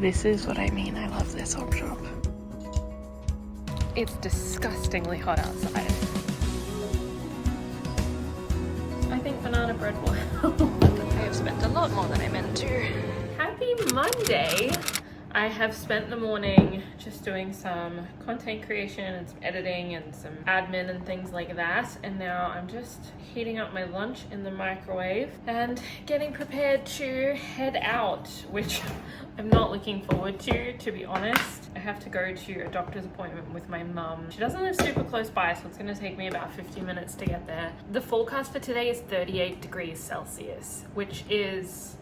this is what I mean. I love this op shop. It's disgustingly hot outside. I think banana bread will help. I have spent a lot more than I meant to. Happy Monday! I have spent the morning just doing some content creation and some editing and some admin and things like that. And now I'm just heating up my lunch in the microwave and getting prepared to head out, which I'm not looking forward to be honest. I have to go to a doctor's appointment with my mum. She doesn't live super close by, so it's gonna take me about 50 minutes to get there. The forecast for today is 38 degrees Celsius, which is,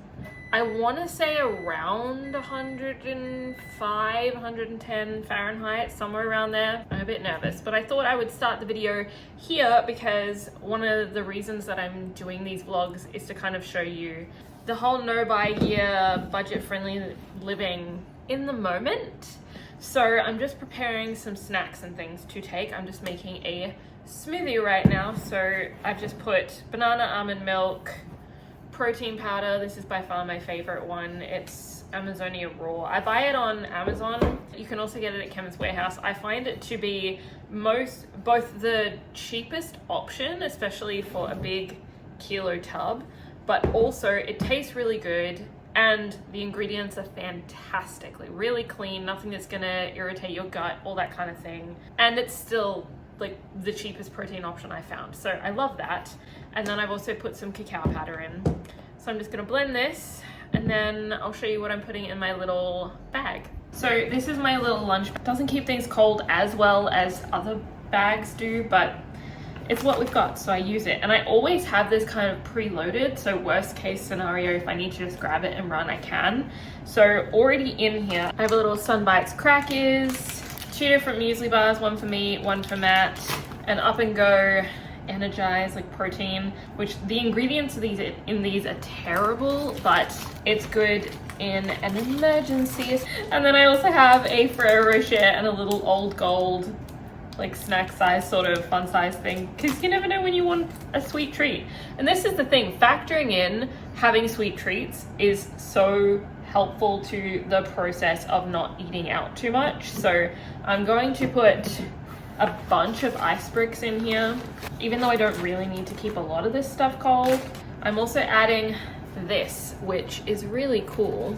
I want to say around 105, 110 Fahrenheit, somewhere around there. I'm a bit nervous, but I thought I would start the video here because one of the reasons that I'm doing these vlogs is to kind of show you the whole no-buy-year, budget-friendly living in the moment. So I'm just preparing some snacks and things to take. I'm just making a smoothie right now. So I've just put banana, almond milk, protein powder. This is by far my favorite one. It's Amazonia Raw. I buy it on Amazon. You can also get it at Chemist Warehouse. I find it to be both the cheapest option, especially for a big kilo tub, but also it tastes really good and the ingredients are fantastically really clean, nothing that's gonna irritate your gut, all that kind of thing. And it's still like the cheapest protein option I found. So I love that. And then I've also put some cacao powder in. So I'm just gonna blend this and then I'll show you what I'm putting in my little bag. So this is my little lunch. It doesn't keep things cold as well as other bags do, but it's what we've got, so I use it. And I always have this kind of preloaded, so worst case scenario, if I need to just grab it and run, I can. So already in here, I have a little Sunbites crackers, 2 different muesli bars, one for me, one for Matt, an Up and Go Energize like protein, which the ingredients of these are terrible, but it's good in an emergency. And then I also have a Ferrero Rocher and a little Old Gold like snack size, sort of fun size thing, because you never know when you want a sweet treat. And this is the thing, factoring in having sweet treats is so helpful to the process of not eating out too much. So I'm going to put a bunch of ice bricks in here, even though I don't really need to keep a lot of this stuff cold. I'm also adding this, which is really cool.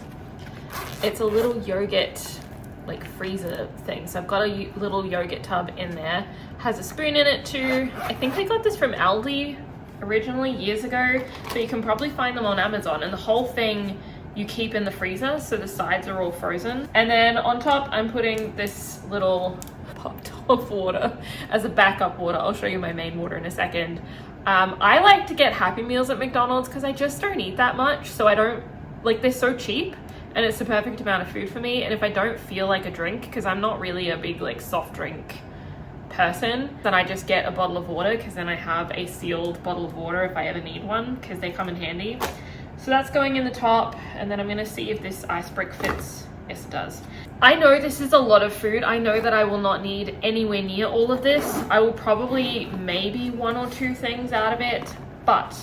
It's a little yogurt like freezer thing. So I've got a little yogurt tub in there. Has a spoon in it too. I think I got this from Aldi originally years ago, but you can probably find them on Amazon. And the whole thing you keep in the freezer, so the sides are all frozen. And then on top, I'm putting this little pot of water as a backup water. I'll show you my main water in a second. I like to get Happy Meals at McDonald's because I just don't eat that much. So I don't, like, they're so cheap and it's the perfect amount of food for me. And if I don't feel like a drink, because I'm not really a big like soft drink person, then I just get a bottle of water, because then I have a sealed bottle of water if I ever need one, because they come in handy. So that's going in the top, and then I'm gonna see if this ice brick fits. Yes, it does. I know this is a lot of food. I know that I will not need anywhere near all of this. I will probably maybe 1 or 2 things out of it, but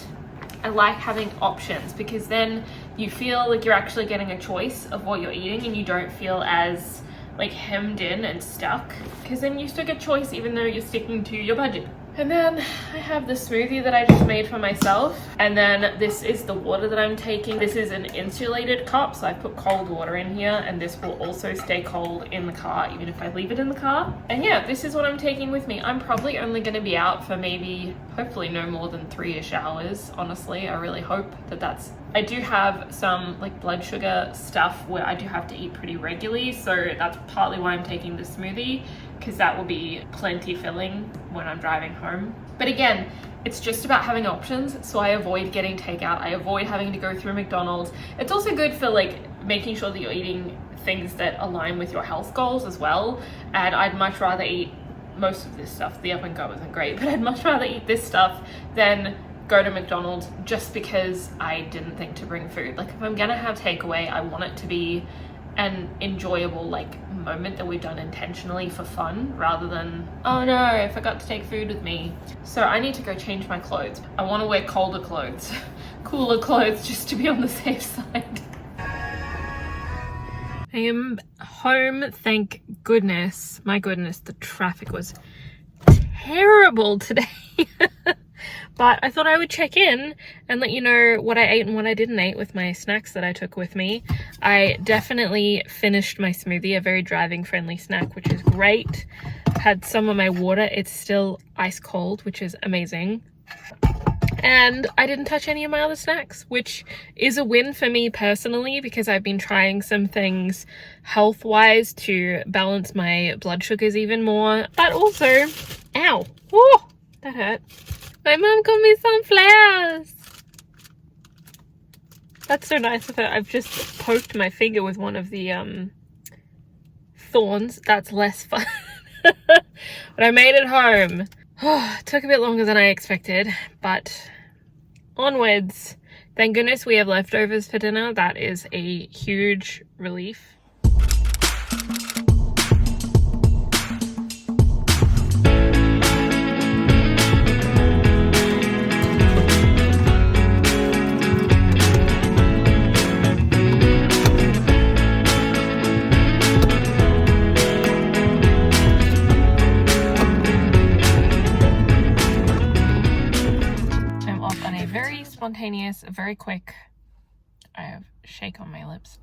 I like having options, because then you feel like you're actually getting a choice of what you're eating and you don't feel as like hemmed in and stuck, because then you still get choice even though you're sticking to your budget. And then I have the smoothie that I just made for myself. And then this is the water that I'm taking. This is an insulated cup, so I put cold water in here, and this will also stay cold in the car, even if I leave it in the car. And yeah, this is what I'm taking with me. I'm probably only gonna be out for maybe, hopefully no more than 3-ish hours, honestly. I really hope that that's... I do have some like blood sugar stuff where I do have to eat pretty regularly, so that's partly why I'm taking the smoothie, because that will be plenty filling when I'm driving home. But again, it's just about having options, so I avoid getting takeout. I avoid having to go through McDonald's. It's also good for like making sure that you're eating things that align with your health goals as well. And I'd much rather eat most of this stuff. The Up and Go isn't great, but I'd much rather eat this stuff than go to McDonald's, just because I didn't think to bring food. Like if I'm gonna have takeaway, I want it to be an enjoyable like moment that we've done intentionally for fun, rather than, oh no, I forgot to take food with me. So I need to go change my clothes. I want to wear colder clothes, cooler clothes, just to be on the safe side. I am home, thank goodness. My goodness, the traffic was terrible today. But I thought I would check in and let you know what I ate and what I didn't eat with my snacks that I took with me. I definitely finished my smoothie, a very driving friendly snack, which is great. Had some of my water. It's still ice cold, which is amazing. And I didn't touch any of my other snacks, which is a win for me personally, because I've been trying some things health-wise to balance my blood sugars even more. But also, ow, whoa, that hurt. My mom got me some flowers. That's so nice of her. I've just poked my finger with one of the thorns. That's less fun. But I made it home. It took a bit longer than I expected, but onwards. Thank goodness we have leftovers for dinner. That is a huge relief. Spontaneous, very quick, I have shake on my lips,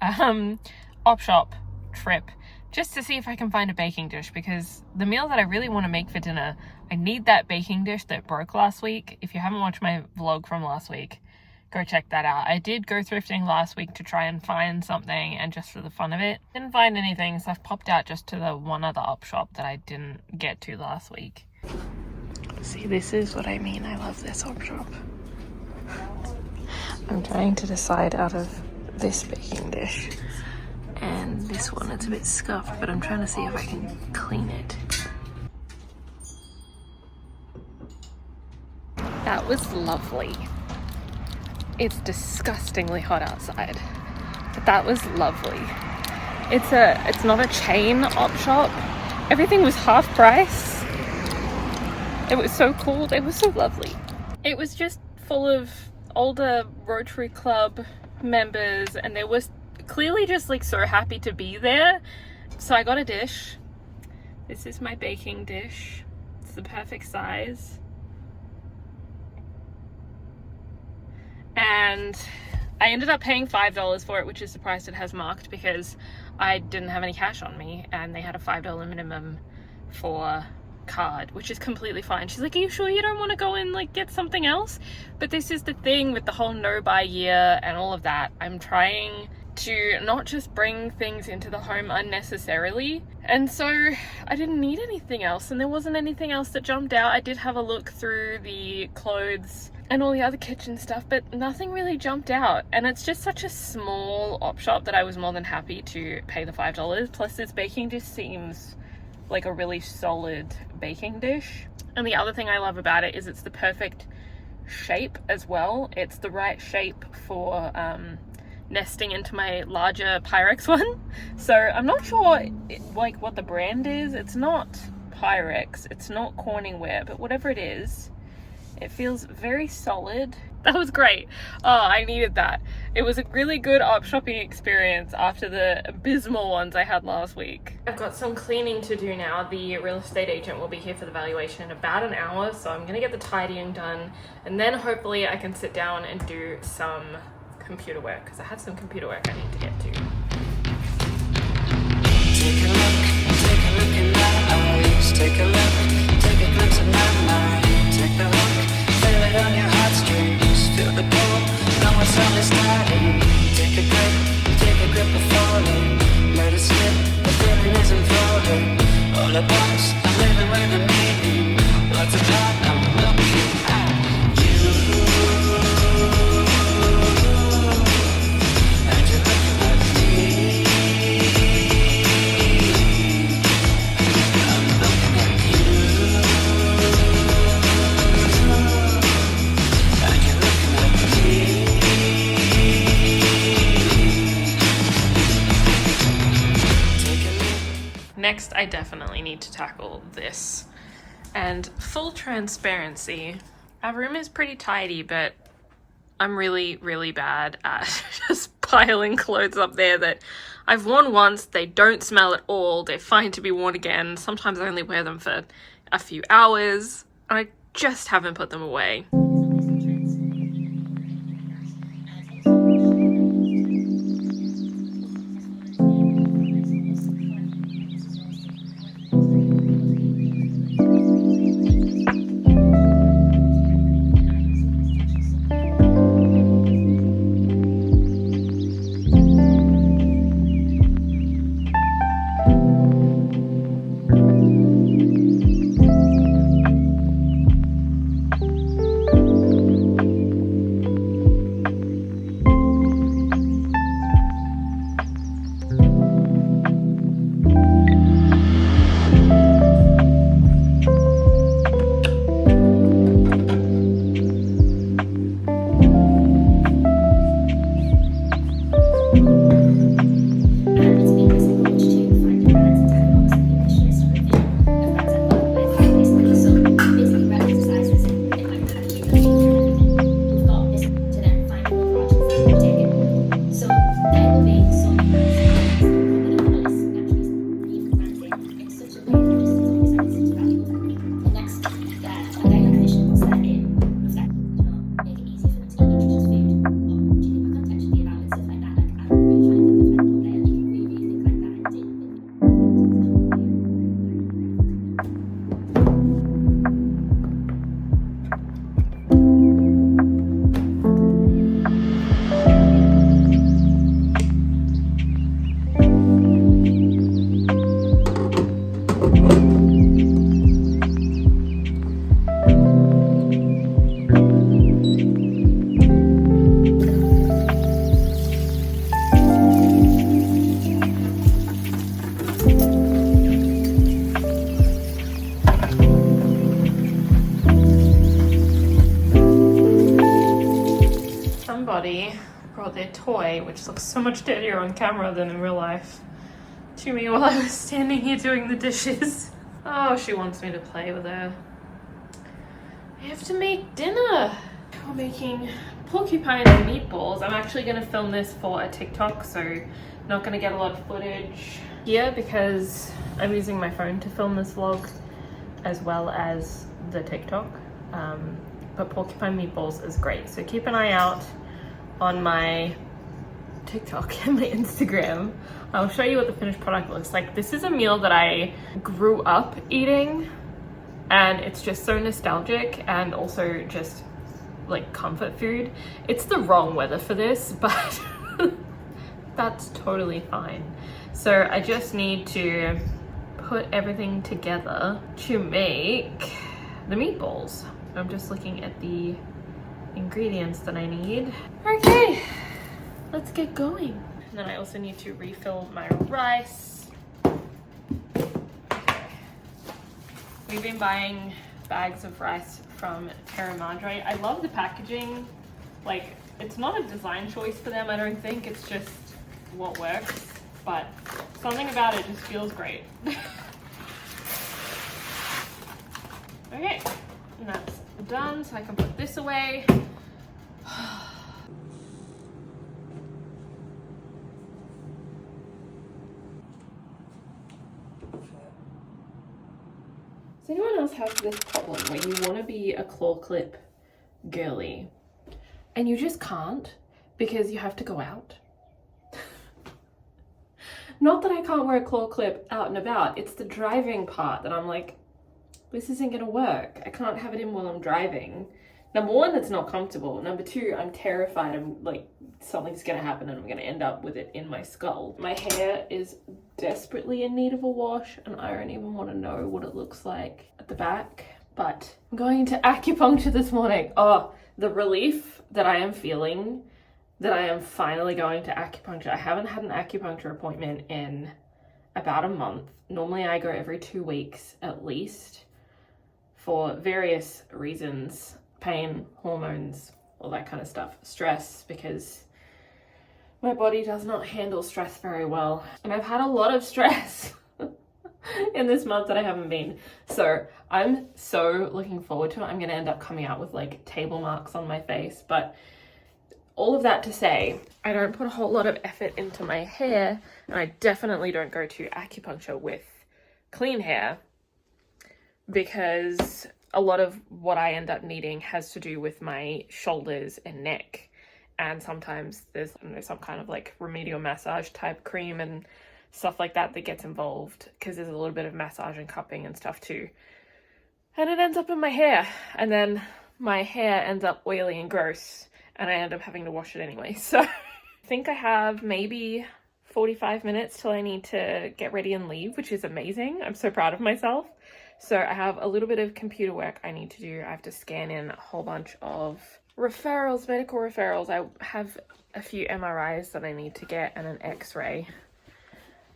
op shop trip just to see if I can find a baking dish, because the meal that I really want to make for dinner, I need that baking dish that broke last week. If you haven't watched my vlog from last week, go check that out. I did go thrifting last week to try and find something, and just for the fun of it, didn't find anything, so I've popped out just to the one other op shop that I didn't get to last week. See, this is what I mean. I love this op shop. I'm trying to decide out of this baking dish and this one. It's a bit scuffed, but I'm trying to see if I can clean it. That was lovely. It's disgustingly hot outside, but that was lovely. It's not a chain op shop. Everything was half price. It was so cool. It was so lovely. It was just full of older Rotary Club members, and they were clearly just like so happy to be there. So I got a dish. This is my baking dish. It's the perfect size. And I ended up paying $5 for it, which is the price it has marked, because I didn't have any cash on me and they had a $5 minimum for card, which is completely fine. She's like, are you sure you don't want to go and like get something else? But this is the thing with the whole no buy year and all of that. I'm trying to not just bring things into the home unnecessarily, and so I didn't need anything else, and there wasn't anything else that jumped out. I did have a look through the clothes and all the other kitchen stuff, but nothing really jumped out, and it's just such a small op shop that I was more than happy to pay the $5. Plus this baking dish seems like a really solid baking dish. And the other thing I love about it is it's the perfect shape as well. It's the right shape for nesting into my larger Pyrex one. So I'm not sure like what the brand is. It's not Pyrex, it's not Corningware, but whatever it is, it feels very solid. That was great. Oh, I needed that. It was a really good op shopping experience after the abysmal ones I had last week. I've got some cleaning to do now. The real estate agent will be here for the valuation in about an hour, so I'm gonna get the tidying done, and then hopefully I can sit down and do some computer work, because I had some computer work I need to get to. Take a look in my eyes, take a look, take a glimpse of my mind, take a look, feel it on your heartstrings, feel the pull, know what's only starting, take a grip of falling, let it slip, the feeling is unfolding, all at once, I'm living with a meaning, what's apart, I'm looking at you, and you're looking at me. Next, I definitely need to tackle this. And full transparency, our room is pretty tidy, but I'm really, really bad at just piling clothes up there that I've worn once. They don't smell at all. They're fine to be worn again. Sometimes I only wear them for a few hours. I just haven't put them away. Brought their toy, which looks so much dirtier on camera than in real life, to me while I was standing here doing the dishes. Oh, she wants me to play with her. I have to make dinner. We're making porcupine and meatballs. I'm actually going to film this for a TikTok, so not going to get a lot of footage here because I'm using my phone to film this vlog as well as the TikTok. But porcupine meatballs is great, so keep an eye out on my TikTok and my Instagram. I'll show you what the finished product looks like. This is a meal that I grew up eating, and it's just so nostalgic and also just like comfort food. It's the wrong weather for this, but that's totally fine. So I just need to put everything together to make the meatballs. I'm just looking at the ingredients that I need. Okay, let's get going. And then I also need to refill my rice. Okay. We've been buying bags of rice from Terra Madre. I love the packaging. Like, it's not a design choice for them, I don't think. It's just what works. But something about it just feels great. Okay, and that's done, so I can put this away. Does anyone else have this problem where you want to be a claw clip girly and you just can't because you have to go out? Not that I can't wear a claw clip out and about, it's the driving part that I'm like, this isn't gonna work. I can't have it in while I'm driving. Number one, that's not comfortable. Number two, I'm terrified I'm like something's gonna happen and I'm gonna end up with it in my skull. My hair is desperately in need of a wash and I don't even want to know what it looks like at the back. But I'm going to acupuncture this morning. Oh, the relief that I am feeling that I am finally going to acupuncture. I haven't had an acupuncture appointment in about a month. Normally I go every 2 weeks at least for various reasons. Pain, hormones, all that kind of stuff. Stress, because my body does not handle stress very well. And I've had a lot of stress in this month that I haven't been. So I'm so looking forward to it. I'm going to end up coming out with like table marks on my face. But all of that to say, I don't put a whole lot of effort into my hair, and I definitely don't go to acupuncture with clean hair, because a lot of what I end up needing has to do with my shoulders and neck. And sometimes there's, I don't know, some kind of like remedial massage type cream and stuff like that that gets involved, because there's a little bit of massage and cupping and stuff too. And it ends up in my hair, and then my hair ends up oily and gross, and I end up having to wash it anyway. So I think I have maybe 45 minutes till I need to get ready and leave, which is amazing. I'm so proud of myself. So I have a little bit of computer work I need to do. I have to scan in a whole bunch of referrals, medical referrals. I have a few MRIs that I need to get and an X-ray.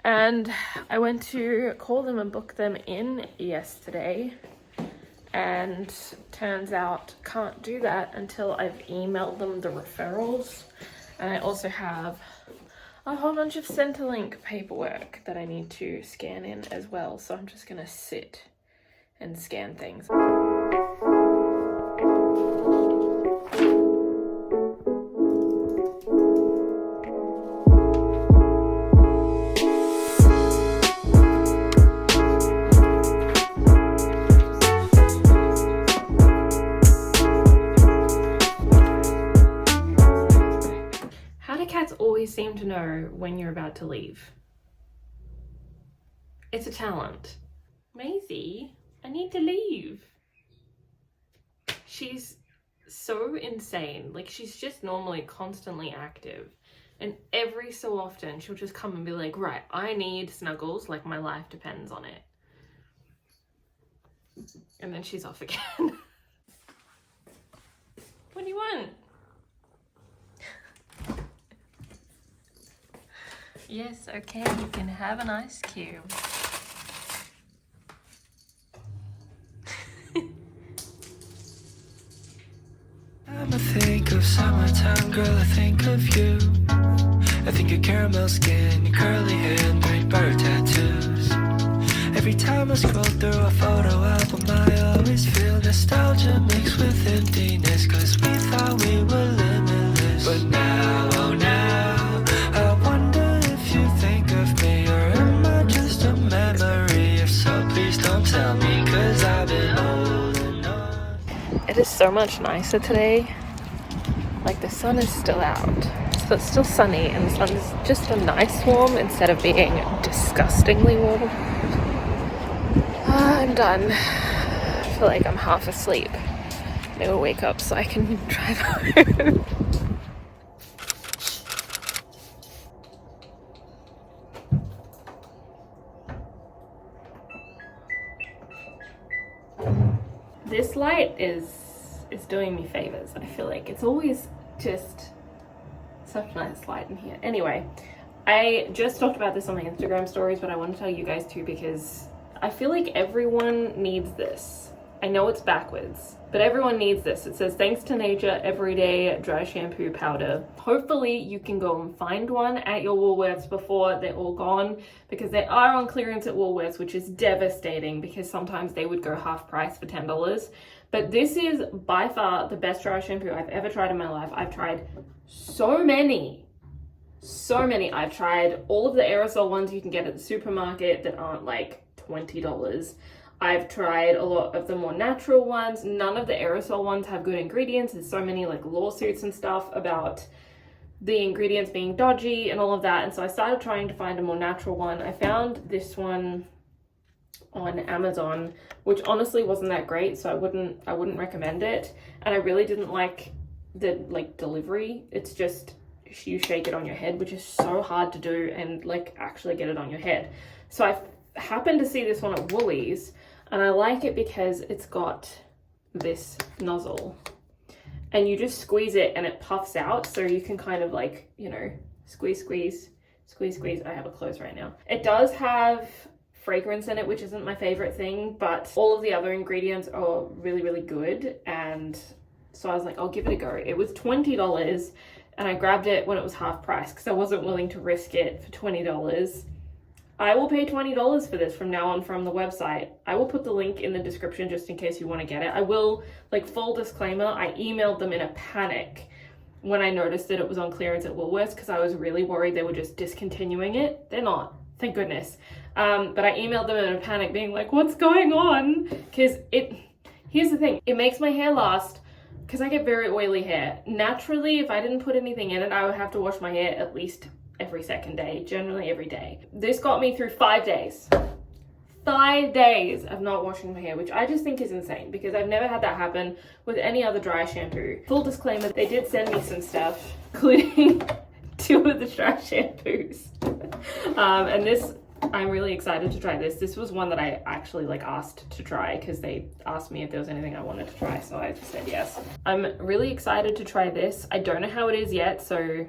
And I went to call them and book them in yesterday, and turns out can't do that until I've emailed them the referrals. And I also have a whole bunch of Centrelink paperwork that I need to scan in as well. So I'm just gonna sit and scan things. Always seem to know when you're about to leave. It's a talent. Maisie, I need to leave. She's so insane. Like, she's just normally constantly active, and every so often she'll just come and be like, right, I need snuggles, like my life depends on it. And then she's off again. What do you want? Yes, okay, you can have an ice cube. I think of summertime, girl, I think of you. I think of caramel skin, your curly hair, and great bird tattoos. Every time I scroll through a photo album, I always feel nostalgia mixed with emptiness, 'cause we thought we were limitless. But now, oh now, I wonder if you think of me, or am I just a memory? If so, please don't tell me, 'cause I've been holding on. It is so much nicer today. Like, the sun is still out, so it's still sunny, and the sun is just a nice warm instead of being disgustingly warm. I'm done. I feel like I'm half asleep. Maybe I'll wake up so I can drive home. This light is doing me favors. I feel like it's always just such a nice light in here. Anyway, I just talked about this on my Instagram stories, but I want to tell you guys too, because I feel like everyone needs this. I know it's backwards, but everyone needs this. It says, thanks to nature, everyday dry shampoo powder. Hopefully you can go and find one at your Woolworths before they're all gone, because they are on clearance at Woolworths, which is devastating because sometimes they would go half price for $10. But this is by far the best dry shampoo I've ever tried in my life. I've tried so many. I've tried all of the aerosol ones you can get at the supermarket that aren't like $20. I've tried a lot of the more natural ones. None of the aerosol ones have good ingredients. There's so many like lawsuits and stuff about the ingredients being dodgy and all of that. And so I started trying to find a more natural one. I found this one on Amazon, which honestly wasn't that great, so I wouldn't recommend it. And I really didn't like the delivery. It's just you shake it on your head, which is so hard to do and like actually get it on your head. So I happened to see this one at Woolies, and I like it because it's got this nozzle and you just squeeze it and it puffs out, so you can kind of like, you know, squeeze. I have it closed right now. It does have fragrance in it, which isn't my favorite thing, but all of the other ingredients are really good. And so I was like, I'll give it a go. It was $20 and I grabbed it when it was half price because I wasn't willing to risk it for $20. I will pay $20 for this from now on from the website. I will put the link in the description just in case you want to get it. I will, like, full disclaimer, I emailed them in a panic when I noticed that it was on clearance at Woolworths, because I was really worried they were just discontinuing it. They're not, thank goodness. But I emailed them in a panic being like, what's going on? Because here's the thing, it makes my hair last, because I get very oily hair. Naturally, if I didn't put anything in it, I would have to wash my hair at least every second day, generally every day. This got me through 5 days. 5 days of not washing my hair, which I just think is insane because I've never had that happen with any other dry shampoo. Full disclaimer, they did send me some stuff, including 2 of the dry shampoos. And this, I'm really excited to try this. This was one that I actually like asked to try because they asked me if there was anything I wanted to try, so I just said yes. I'm really excited to try this. I don't know how it is yet, so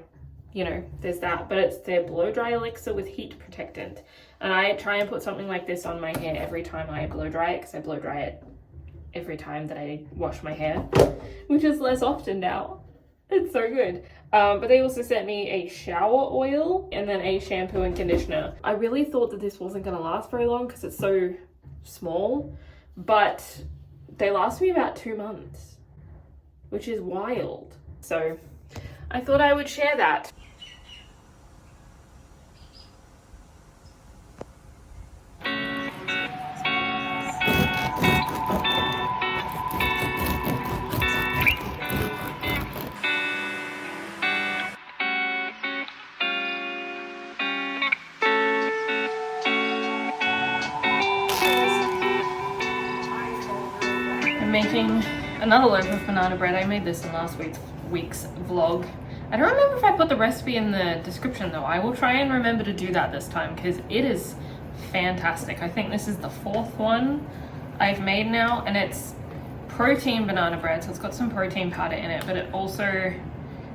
you know, there's that, but it's their blow dry elixir with heat protectant. And I try and put something like this on my hair every time I blow dry it, because I blow dry it every time that I wash my hair, which is less often now. It's so good. But they also sent me a shower oil and then a shampoo and conditioner. I really thought that this wasn't gonna last very long because it's so small, but they last me about 2 months, which is wild. So I thought I would share that. Making another loaf of banana bread. I made this in last week's vlog. I don't remember if I put the recipe in the description though. I will try and remember to do that this time because it is fantastic. I think this is the 4th one I've made now, and it's protein banana bread, so it's got some protein powder in it, but it also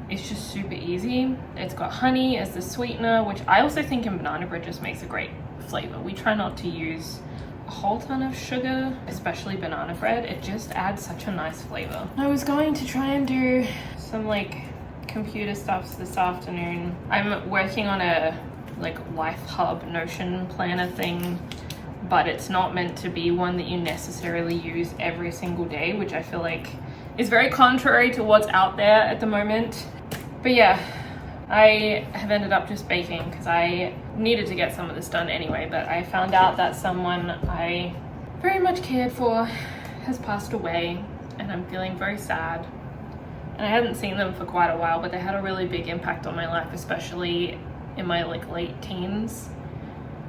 is just super easy. It's got honey as the sweetener, which I also think in banana bread just makes a great flavor. We try not to use a whole ton of sugar, especially banana bread. It just adds such a nice flavor. I was going to try and do some like computer stuff this afternoon. I'm working on a like Life Hub Notion planner thing, but it's not meant to be one that you necessarily use every single day, which I feel like is very contrary to what's out there at the moment. But yeah, I have ended up just baking because I needed to get some of this done anyway, but I found out that someone I very much cared for has passed away, and I'm feeling very sad. And I hadn't seen them for quite a while, but they had a really big impact on my life, especially in my like late teens.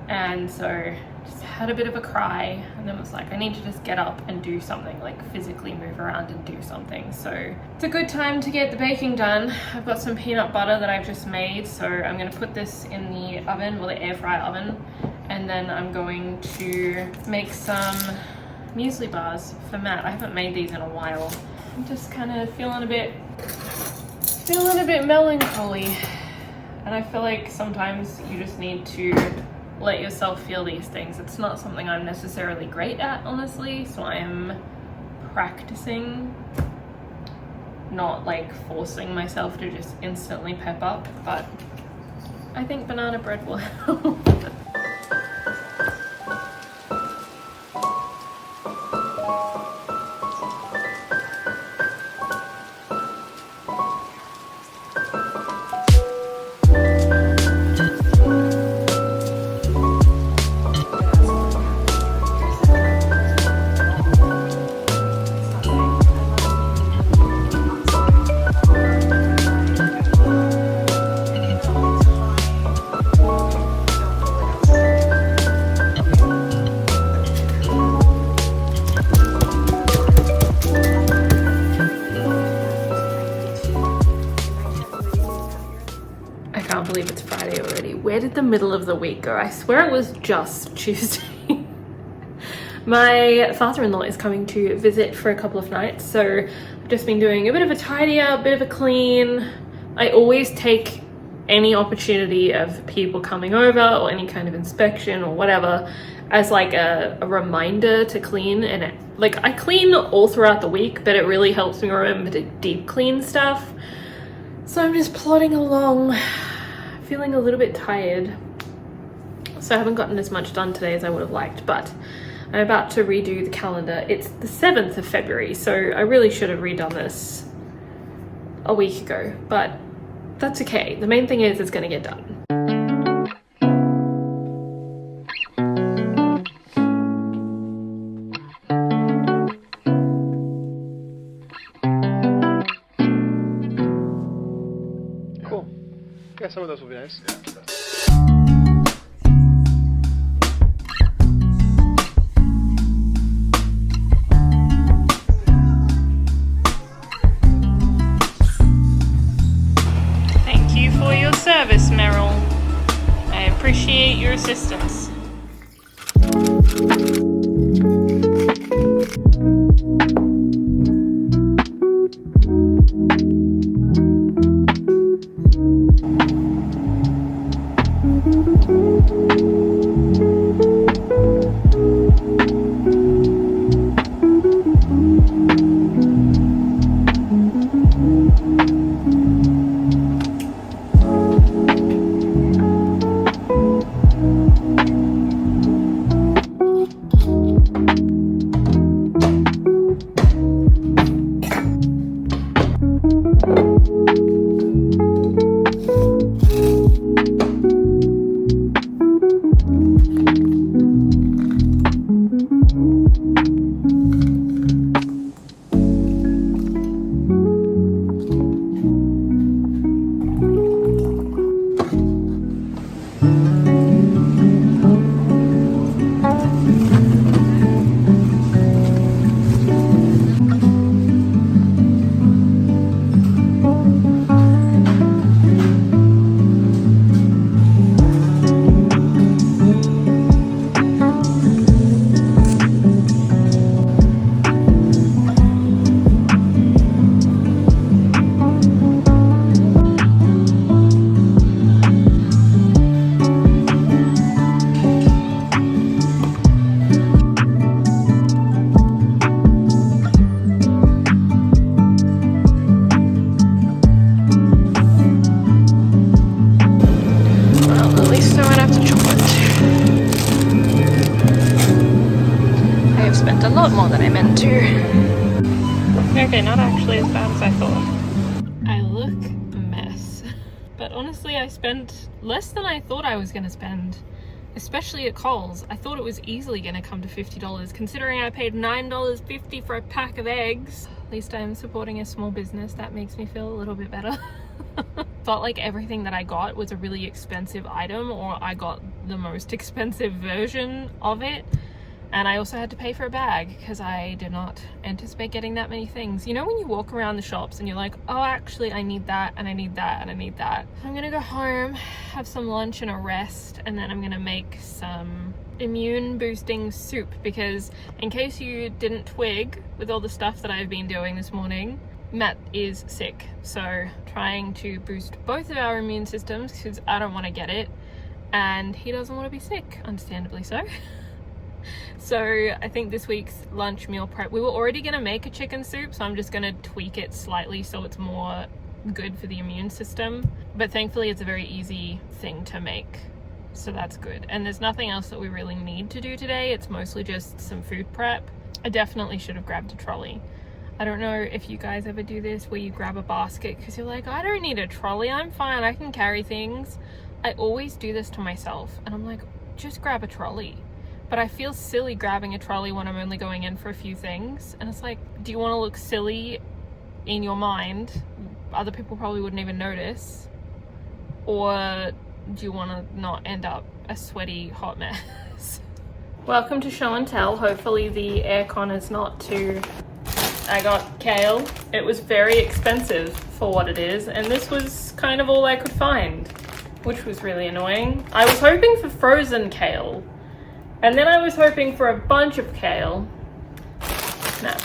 And so just had a bit of a cry, and then was like, I need to just get up and do something, like physically move around and do something. So it's a good time to get the baking done. I've got some peanut butter that I've just made, so I'm gonna put this in the oven, well, the air fry oven, and then I'm going to make some muesli bars for Matt. I haven't made these in a while. I'm just kind of feeling a bit melancholy, and I feel like sometimes you just need to let yourself feel these things. It's not something I'm necessarily great at, honestly, so I am practicing not like forcing myself to just instantly pep up, but I think banana bread will help. Where did the middle of the week go? I swear it was just Tuesday. My father-in-law is coming to visit for a couple of nights, so I've just been doing a bit of a tidy up, a bit of a clean. I always take any opportunity of people coming over or any kind of inspection or whatever as like a reminder to clean. And it, like, I clean all throughout the week, but it really helps me remember to deep clean stuff. So I'm just plodding along, feeling a little bit tired, so I haven't gotten as much done today as I would have liked, but I'm about to redo the calendar. It's the 7th of February, so I really should have redone this a week ago, but that's okay. The main thing is it's gonna get done. Cool. Yeah, some of those will be nice. Thank you for your service, Meryl. I appreciate your assistance. Spent a lot more than I meant to. Okay, not actually as bad as I thought. I look a mess. But honestly, I spent less than I thought I was going to spend, especially at Coles. I thought it was easily going to come to $50, considering I paid $9.50 for a pack of eggs. At least I'm supporting a small business. That makes me feel a little bit better. Felt like everything that I got was a really expensive item, or I got the most expensive version of it. And I also had to pay for a bag because I did not anticipate getting that many things. You know when you walk around the shops and you're like, oh, actually I need that and I need that and I need that. I'm gonna go home, have some lunch and a rest, and then I'm gonna make some immune boosting soup, because in case you didn't twig with all the stuff that I've been doing this morning, Matt is sick. So trying to boost both of our immune systems because I don't want to get it and he doesn't want to be sick, understandably so. So I think this week's lunch meal prep, we were already going to make a chicken soup, so I'm just going to tweak it slightly so it's more good for the immune system. But thankfully it's a very easy thing to make, so that's good. And there's nothing else that we really need to do today. It's mostly just some food prep. I definitely should have grabbed a trolley. I don't know if you guys ever do this where you grab a basket because you're like, I don't need a trolley, I'm fine, I can carry things. I always do this to myself and I'm like, just grab a trolley. But I feel silly grabbing a trolley when I'm only going in for a few things. And it's like, do you want to look silly in your mind? Other people probably wouldn't even notice. Or do you want to not end up a sweaty, hot mess? Welcome to Show and Tell. Hopefully the aircon is not too... I got kale. It was very expensive for what it is. And this was kind of all I could find, which was really annoying. I was hoping for frozen kale. And then I was hoping for a bunch of kale. No,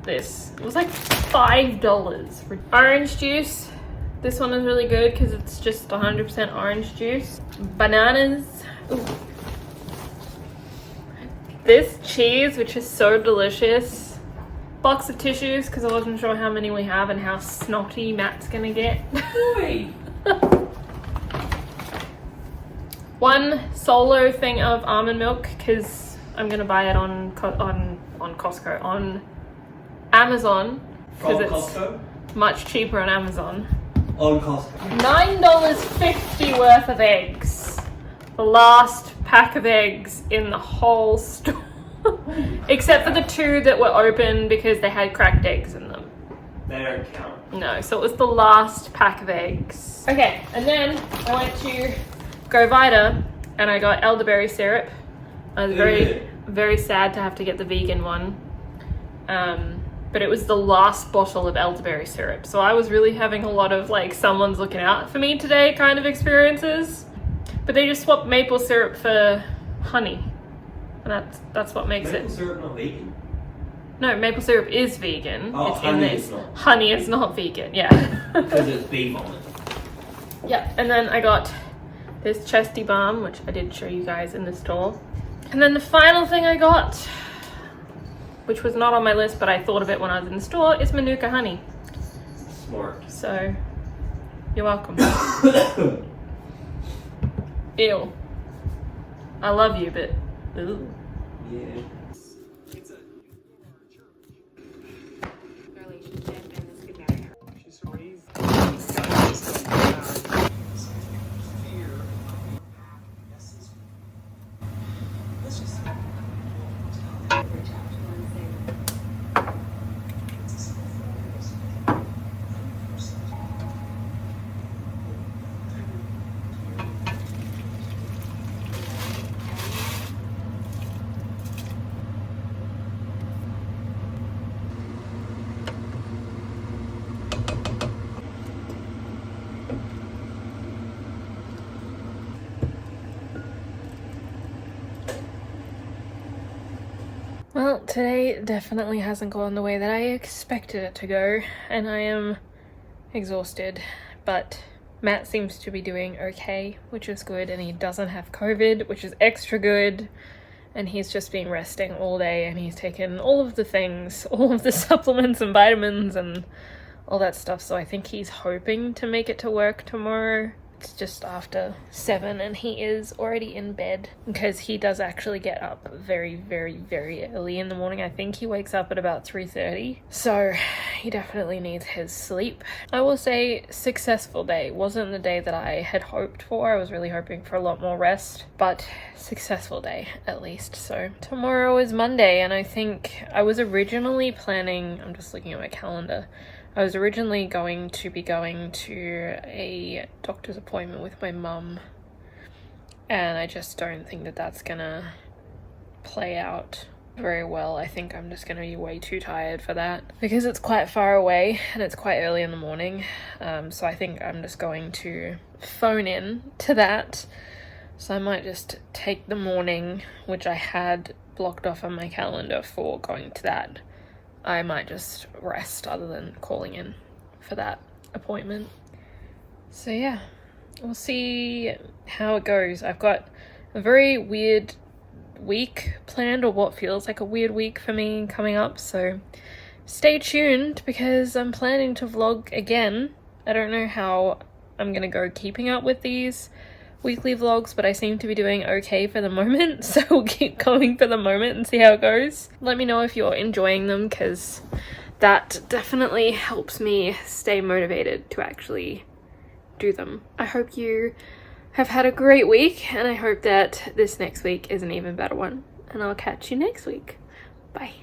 this. It was like $5. Orange juice. This one is really good because it's just 100% orange juice. Bananas. Ooh. This cheese, which is so delicious. Box of tissues because I wasn't sure how many we have and how snotty Matt's gonna get. One solo thing of almond milk because I'm gonna buy it on Costco, on Amazon, because it's Costco? much cheaper on Amazon. On Costco. $9.50 worth of eggs. The last pack of eggs in the whole store. Except for the 2 that were open because they had cracked eggs in them. They don't count. No, so it was the last pack of eggs. Okay, and then I went to Go Vita and I got elderberry syrup. I was very sad to have to get the vegan one. But it was the last bottle of elderberry syrup. So I was really having a lot of like someone's looking out for me today kind of experiences. But they just swapped maple syrup for honey. And that's what makes Maple syrup not vegan? No, maple syrup is vegan. Oh, it's honey in this. is not. Honey is not vegan, yeah. Because it's bee vomit. Yeah, and then I got this chesty balm, which I did show you guys in the store. And then the final thing I got, which was not on my list, but I thought of it when I was in the store, is Manuka honey. Smart. So, you're welcome. Ew. I love you, but... Ooh. Yeah. Well, today definitely hasn't gone the way that I expected it to go, and I am exhausted, but Matt seems to be doing okay, which is good, and he doesn't have COVID, which is extra good, and he's just been resting all day, and he's taken all of the things, all of the supplements and vitamins and all that stuff, so I think he's hoping to make it to work tomorrow. It's just after 7 and he is already in bed because he does actually get up very, very, very early in the morning. I think he wakes up at about 3:30. So he definitely needs his sleep. I will say successful day. Wasn't the day that I had hoped for. I was really hoping for a lot more rest, but successful day at least. So tomorrow is Monday and I think I was originally planning, I'm just looking at my calendar, I was originally going to be going to a doctor's appointment with my mum, and I just don't think that that's gonna play out very well. I think I'm just gonna be way too tired for that because it's quite far away and it's quite early in the morning. So I think I'm just going to phone in to that. So I might just take the morning, which I had blocked off on my calendar for going to that. I might just rest other than calling in for that appointment. So yeah, we'll see how it goes. I've got a very weird week planned, or what feels like a weird week for me coming up, so stay tuned because I'm planning to vlog again. I don't know how I'm gonna go keeping up with these weekly vlogs, but I seem to be doing okay for the moment, so we'll keep going for the moment and see how it goes. Let me know if you're enjoying them because that definitely helps me stay motivated to actually do them. I hope you have had a great week and I hope that this next week is an even better one, and I'll catch you next week. Bye.